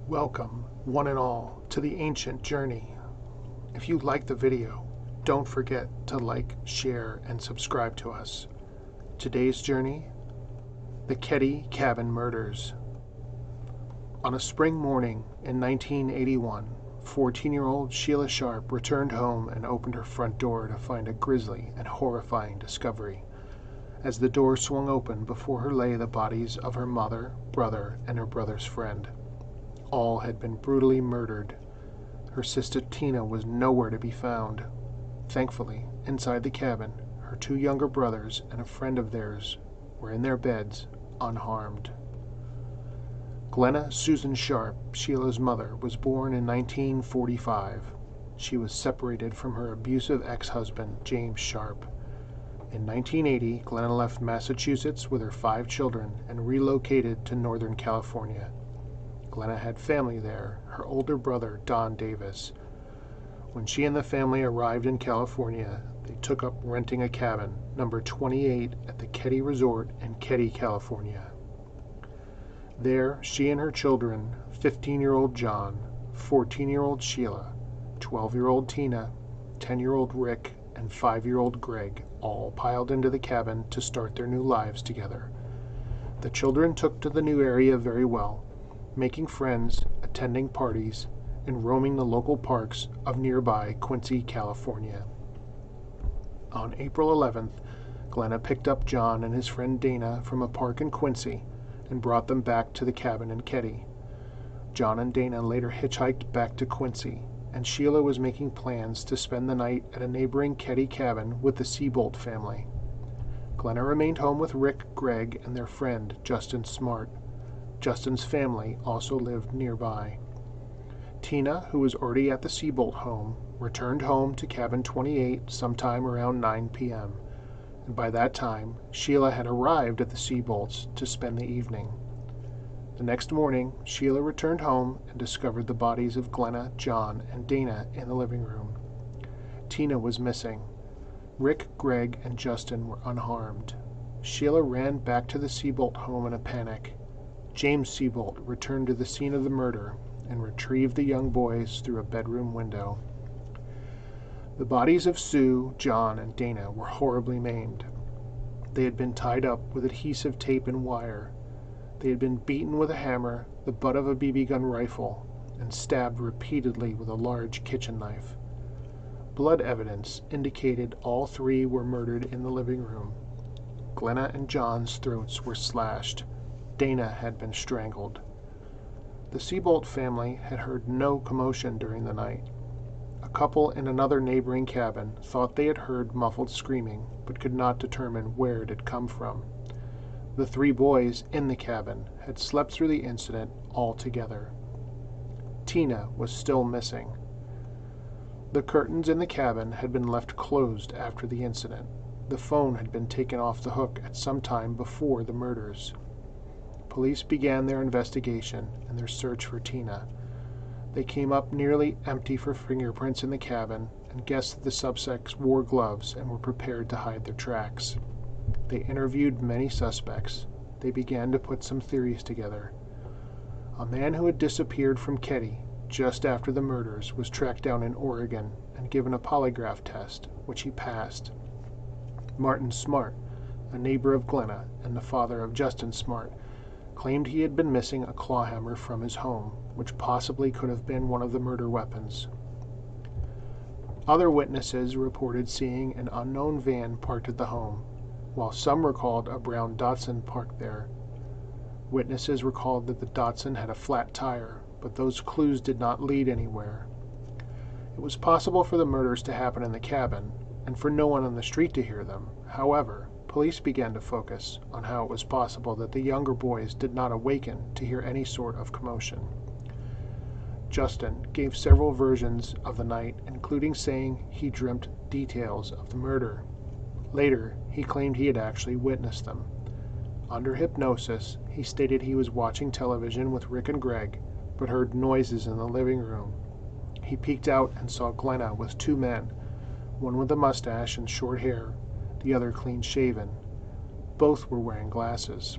Welcome, one and all, to the ancient journey. If you like the video, don't forget to like, share, and subscribe to us. Today's journey, the Keddie Cabin Murders. On a spring morning in 1981, 14-year-old Sheila Sharp returned home and opened her front door to find a grisly and horrifying discovery. As the door swung open, before her lay the bodies of her mother, brother, and her brother's friend. All had been brutally murdered. Her sister Tina was nowhere to be found. Thankfully, inside the cabin, her two younger brothers and a friend of theirs were in their beds, unharmed. Glenna Susan Sharp, Sheila's mother, was born in 1945. She was separated from her abusive ex-husband, James Sharp. In 1980, Glenna left Massachusetts with her 5 children and relocated to Northern California. Glenna had family there, her older brother, Don Davis. When she and the family arrived in California, they took up renting a cabin, number 28, at the Keddie Resort in Keddie, California. There, she and her children, 15-year-old John, 14-year-old Sheila, 12-year-old Tina, 10-year-old Rick, and 5-year-old Greg, all piled into the cabin to start their new lives together. The children took to the new area very well, making friends, attending parties, and roaming the local parks of nearby Quincy, California. On April 11th, Glenna picked up John and his friend Dana from a park in Quincy and brought them back to the cabin in Keddie. John and Dana later hitchhiked back to Quincy, and Sheila was making plans to spend the night at a neighboring Keddie cabin with the Seabolt family. Glenna remained home with Rick, Greg, and their friend Justin Smart. Justin's family also lived nearby. Tina, who was already at the Seabolt home, returned home to cabin 28 sometime around 9 p.m., and by that time, Sheila had arrived at the Seabolts to spend the evening. The next morning, Sheila returned home and discovered the bodies of Glenna, John, and Dana in the living room. Tina was missing. Rick, Greg, and Justin were unharmed. Sheila ran back to the Seabolt home in a panic. James Seabolt returned to the scene of the murder and retrieved the young boys through a bedroom window. The bodies of Sue, John, and Dana were horribly maimed. They had been tied up with adhesive tape and wire. They had been beaten with a hammer, the butt of a BB gun rifle, and stabbed repeatedly with a large kitchen knife. Blood evidence indicated all 3 were murdered in the living room. Glenna and John's throats were slashed. Dana had been strangled. The Seabolt family had heard no commotion during the night. A couple in another neighboring cabin thought they had heard muffled screaming, but could not determine where it had come from. The 3 boys in the cabin had slept through the incident all together. Tina was still missing. The curtains in the cabin had been left closed after the incident. The phone had been taken off the hook at some time before the murders. Police began their investigation and their search for Tina. They came up nearly empty for fingerprints in the cabin and guessed that the suspects wore gloves and were prepared to hide their tracks. They interviewed many suspects. They began to put some theories together. A man who had disappeared from Keddie just after the murders was tracked down in Oregon and given a polygraph test, which he passed. Martin Smart, a neighbor of Glenna and the father of Justin Smart, claimed he had been missing a clawhammer from his home, which possibly could have been one of the murder weapons. Other witnesses reported seeing an unknown van parked at the home, while some recalled a brown Datsun parked there. Witnesses recalled that the Datsun had a flat tire, but those clues did not lead anywhere. It was possible for the murders to happen in the cabin, and for no one on the street to hear them. However, police began to focus on how it was possible that the younger boys did not awaken to hear any sort of commotion. Justin gave several versions of the night, including saying he dreamt details of the murder. Later, he claimed he had actually witnessed them. Under hypnosis, he stated he was watching television with Rick and Greg, but heard noises in the living room. He peeked out and saw Glenna with 2 men, one with a mustache and short hair, the other clean-shaven. Both were wearing glasses.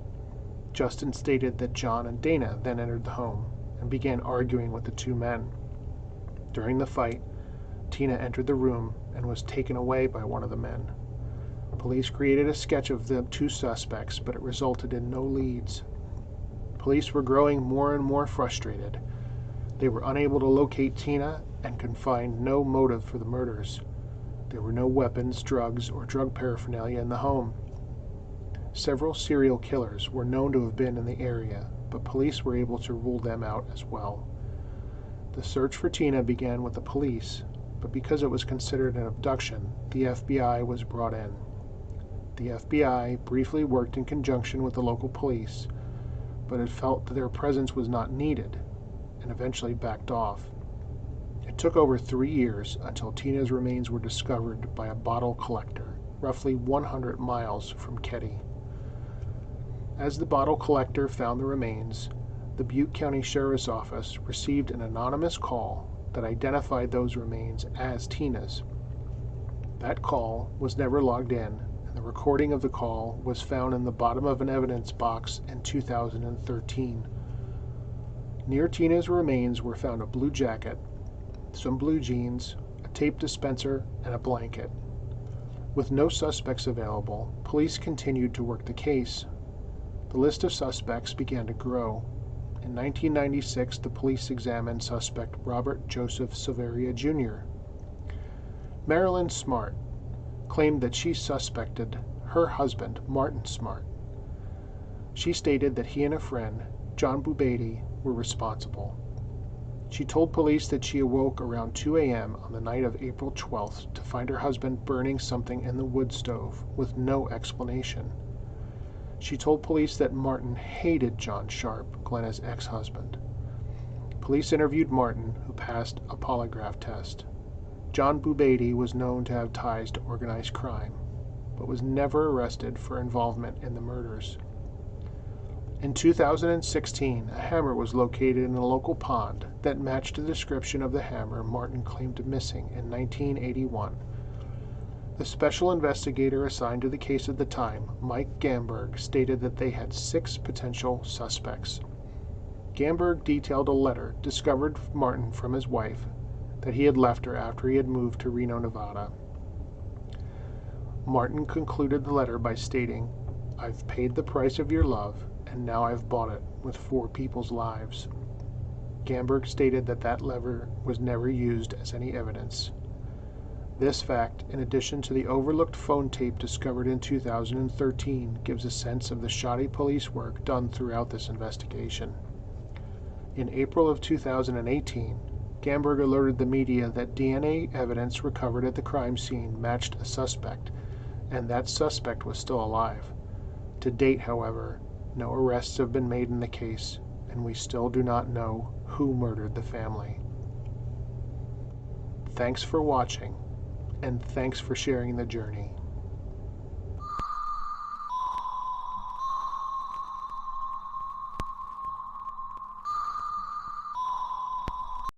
Justin stated that John and Dana then entered the home, and began arguing with the two men. During the fight, Tina entered the room and was taken away by one of the men. Police created a sketch of the two suspects, but it resulted in no leads. Police were growing more and more frustrated. They were unable to locate Tina and could find no motive for the murders. There were no weapons, drugs, or drug paraphernalia in the home. Several serial killers were known to have been in the area, but police were able to rule them out as well. The search for Tina began with the police, but because it was considered an abduction, the FBI was brought in. The FBI briefly worked in conjunction with the local police, but it felt that their presence was not needed and eventually backed off. It took over 3 years until Tina's remains were discovered by a bottle collector, roughly 100 miles from Keddie. As the bottle collector found the remains, the Butte County Sheriff's Office received an anonymous call that identified those remains as Tina's. That call was never logged in, and the recording of the call was found in the bottom of an evidence box in 2013. Near Tina's remains were found a blue jacket, some blue jeans, a tape dispenser, and a blanket. With no suspects available, police continued to work the case. The list of suspects began to grow. In 1996, the police examined suspect Robert Joseph Silveria Jr. Marilyn Smart claimed that she suspected her husband, Martin Smart. She stated that he and a friend, John Bubetti, were responsible. She told police that she awoke around 2 a.m. on the night of April 12th to find her husband burning something in the wood stove with no explanation. She told police that Martin hated John Sharp, Glenna's ex-husband. Police interviewed Martin, who passed a polygraph test. John Bubetti was known to have ties to organized crime, but was never arrested for involvement in the murders. In 2016, a hammer was located in a local pond that matched the description of the hammer Martin claimed missing in 1981. The special investigator assigned to the case at the time, Mike Gamberg, stated that they had 6 potential suspects. Gamberg detailed a letter discovered Martin from his wife that he had left her after he had moved to Reno, Nevada. Martin concluded the letter by stating, "I've paid the price of your love, and now I've bought it with 4 people's lives." Gamberg stated that that letter was never used as any evidence. This fact, in addition to the overlooked phone tape discovered in 2013, gives a sense of the shoddy police work done throughout this investigation. In April of 2018, Gamberg alerted the media that DNA evidence recovered at the crime scene matched a suspect, and that suspect was still alive. To date, however, no arrests have been made in the case, and we still do not know who murdered the family. Thanks for watching, and thanks for sharing the journey.